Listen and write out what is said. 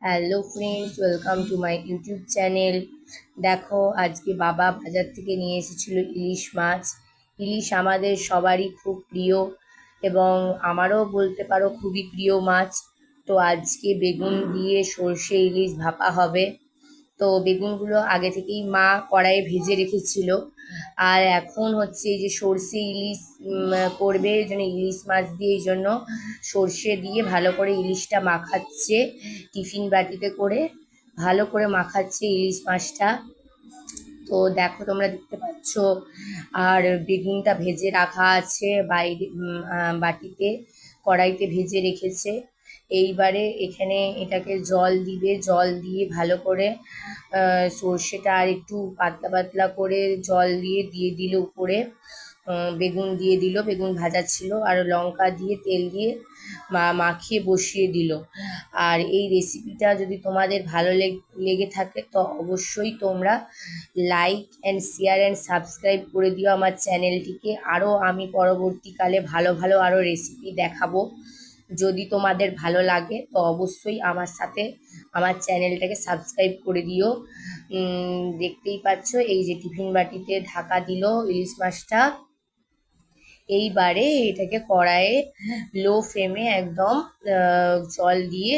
Hello friends, welcome to my YouTube channel. দেখো, আজকে বাবা বাজার থেকে নিয়ে এসেছিল ইলিশ মাছ। ইলিশ আমাদের সবারই খুব প্রিয় এবং আমারও বলতে পারো খুবই প্রিয় মাছ। তো আজকে বেগুন দিয়ে সর্ষে ইলিশ ভাপা হবে। তো বেগুনগুলো আগে থেকেই মা কড়াইয়ে ভেজে রেখেছিল। আর এখন হচ্ছে এই যে সর্ষে ইলিশ করবে, এই জন্য ইলিশ মাছ দিয়ে এই জন্য সর্ষে দিয়ে ভালো করে ইলিশটা মাখাচ্ছে। টিফিন বাটিতে করে ভালো করে মাখাচ্ছে ইলিশ মাছটা। তো দেখো, তোমরা দেখতে পাচ্ছ। আর বেগুনটা ভেজে রাখা আছে বাইরে, বাটিতে, কড়াইতে ভেজে রেখেছে। এইবারে এখানে এটাকে জল দিবে, জল দিয়ে ভালো করে সর্ষেটা আর একটু পাতলা পাতলা করে জল দিয়ে দিয়ে দিল উপরে। বেগুন দিয়ে দিল, বেগুন ভাজা ছিল, আর লঙ্কা দিয়ে তেল দিয়ে মাখিয়ে বসিয়ে দিল। আর এই রেসিপিটা যদি তোমাদের ভালো লেগে থাকে তো অবশ্যই তোমরা like and share and subscribe করে দিও আমার চ্যানেলটিকে। আরও আমি পরবর্তীকালে ভালো ভালো আরও রেসিপি দেখাবো। যদি তোমাদের ভালো লাগে তো অবশ্যই আমার সাথে আমার চ্যানেলটাকে সাবস্ক্রাইব করে দিও। দেখতেই পাচ্ছ, এই যে টিফিন বাটিতে ঢাকা দিল ইলিশ মাছটা। এইবারে এটাকে কড়াইয়ে লো ফ্লেমে একদম জল দিয়ে